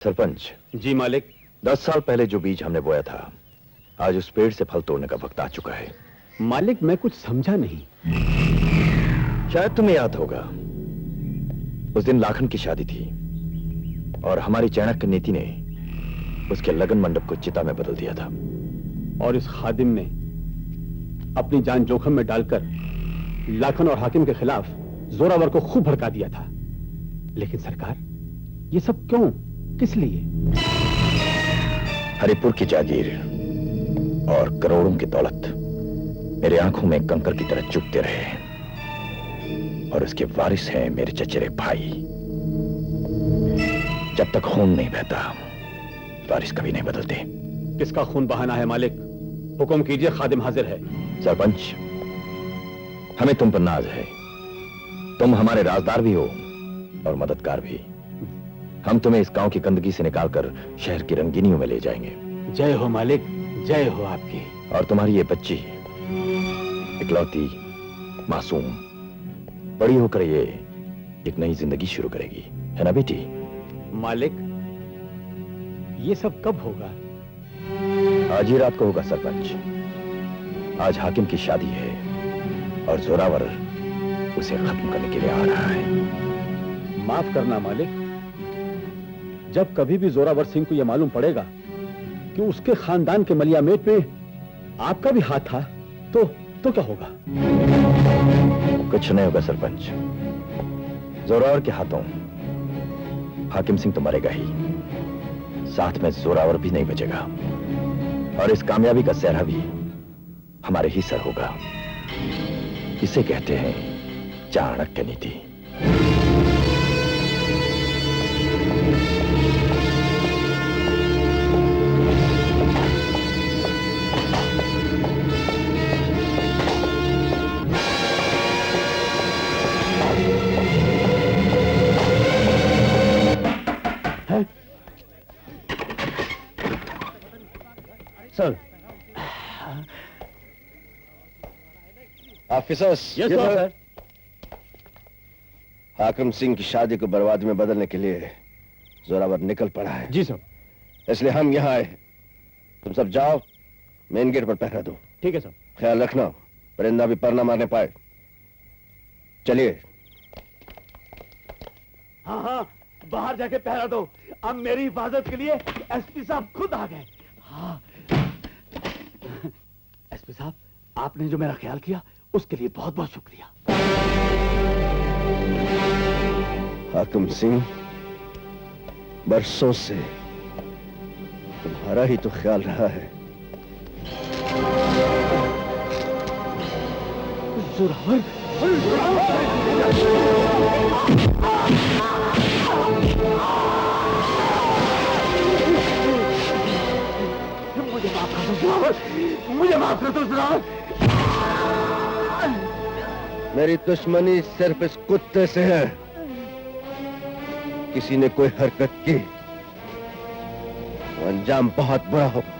सरपंच जी मालिक। 10 साल पहले जो बीज हमने बोया था, आज उस पेड़ से फल तोड़ने का वक्त आ चुका है। मालिक मैं कुछ समझा नहीं। शायद तुम्हें याद होगा, उस दिन लाखन की शादी थी और हमारी चाणक्य नीति ने उसके लगन मंडप को चिता में बदल दिया था। और इस खादिम ने अपनी जान जोखिम में डालकर लाखन और हाकिम के खिलाफ जोरावर को खूब भड़का दिया था। लेकिन सरकार, ये सब क्यों, किस लिए? हरिपुर की जागीर और करोड़ों की दौलत मेरे आंखों में कंकर की तरह चुभते रहे और उसके वारिस हैं मेरे चचेरे भाई। जब तक खून नहीं बहता, वारिस कभी नहीं बदलते। किसका खून बहाना है मालिक? हुक्म कीजिए, खादिम हाजिर है। सरपंच, हमें तुम पर नाज है। तुम हमारे राजदार भी हो और मददगार भी। हम तुम्हें इस गांव की गंदगी से निकालकर शहर की रंगीनियों में ले जाएंगे। जय हो मालिक, जय हो आपकी। और तुम्हारी ये बच्ची इकलौती मासूम बड़ी होकर ये एक नई जिंदगी शुरू करेगी, है ना बेटी? मालिक, ये सब कब होगा? आज ही रात को होगा सरपंच। आज हाकिम की शादी है और जोरावर उसे खत्म करने के लिए आ रहा है। माफ करना मालिक, जब कभी भी जोरावर सिंह को यह मालूम पड़ेगा कि उसके खानदान के मलियामेट में आपका भी हाथ था, तो क्या होगा? कुछ नहीं होगा सरपंच। जोरावर के हाथों हाकिम सिंह तो मरेगा ही, साथ में जोरावर भी नहीं बचेगा और इस कामयाबी का सेहरा भी हमारे ही सर होगा। इसे कहते हैं चाणक्य नीति। सर। Officers, yes sir. हाकिम सिंह की शादी को बर्बादी में बदलने के लिए जोरावर निकल पड़ा है। जी सर। इसलिए हम यहाँ आए। तुम सब जाओ, मेन गेट पर पहरा दो। ठीक है सर। ख्याल रखना, परिंदा भी पर ना मारने पाए। चलिए। हाँ हाँ, बाहर जाके पहरा दो। अब मेरी हिफाजत के लिए एसपी साहब खुद आ गए। हाँ एसपी साहब, आपने जो मेरा ख्याल किया उसके लिए बहुत बहुत शुक्रिया। हाकिम सिंह, बरसों से तुम्हारा ही तो ख्याल रहा है। जोरावर, मुझे माफ कर दो जोरावर, मुझे माफ कर दो जोरावर। मेरी दुश्मनी सिर्फ इस कुत्ते से है। किसी ने कोई हरकत की तो अंजाम बहुत बुरा होगा।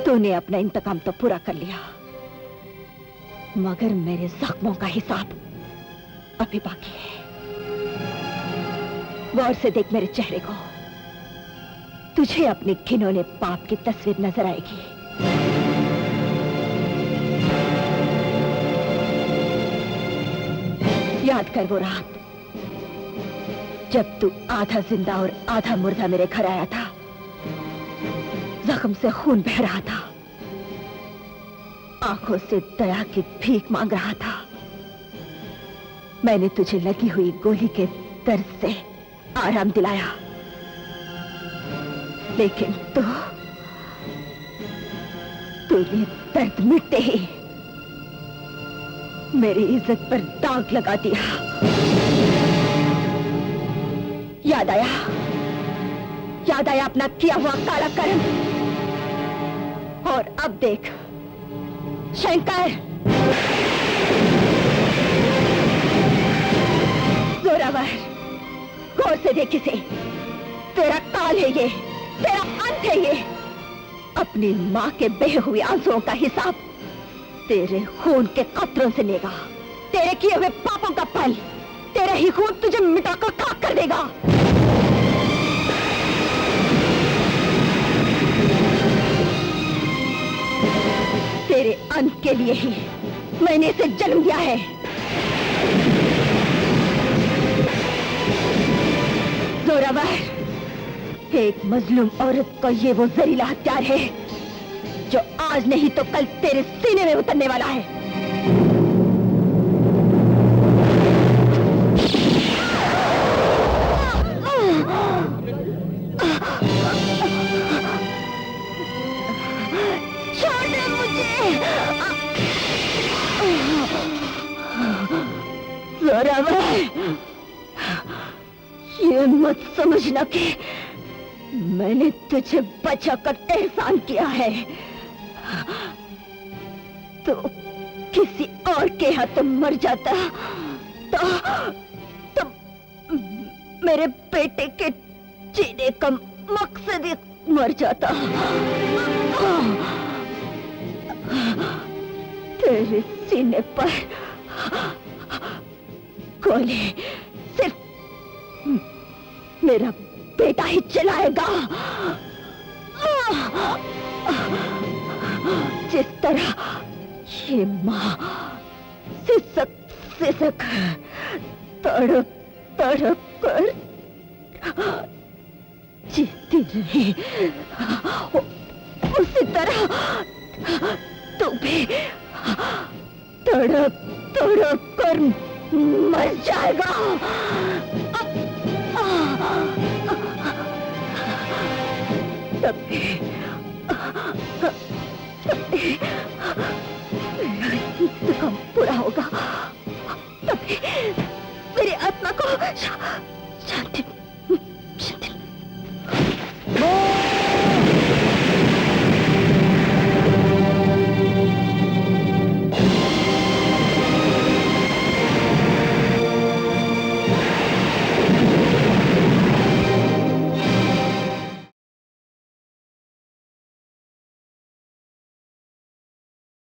तूने अपना इंतकाम तो पूरा कर लिया, मगर मेरे जख्मों का हिसाब अभी बाकी है। गौर से देख मेरे चेहरे को, तुझे अपने घिनौने पाप की तस्वीर नजर आएगी। याद कर वो रात जब तू आधा जिंदा और आधा मुर्दा मेरे घर आया था, जख्म से खून बह रहा था, आंखों से दया की भीख मांग रहा था। मैंने तुझे लगी हुई गोली के दर्द से आराम दिलाया, लेकिन तूने दर्द मिटते ही मेरी इज्जत पर दाग लगा दिया। याद आया अपना किया हुआ काला कर्म। और अब देख शंकर, जोरावर, गौर से देख इसे। तेरा काल है ये, तेरा अंत है ये। अपनी मां के बहे हुए आंसुओं का हिसाब तेरे खून के कतरों से लेगा। तेरे किए हुए पापों का फल तेरा ही खून तुझे मिटाकर खाक कर देगा। तेरे अंत के लिए ही मैंने इसे जन्म दिया है। जोरावर, एक मजलूम औरत का ये वो जहरीला हथियार है जो आज नहीं तो कल तेरे सीने में उतरने वाला है। छोड़ दे मुझे। जोरावर, ये मत समझना कि मैंने तुझे बचाकर एहसान किया है। तो किसी और के हाथों मर जाता तो मेरे बेटे के जीने का मकसद ही मर जाता। तेरे सीने पर गोली सिर्फ मेरा बेटा ही चलाएगा। जिस तरह ये मां सिसक सिसक तड़प तड़प कर जीती रही, उसी तरह तू भी तड़प तड़प कर मर जाएगा। तभी मेरा इंतकाम पूरा होगा। तभी मेरी आत्मा को शांति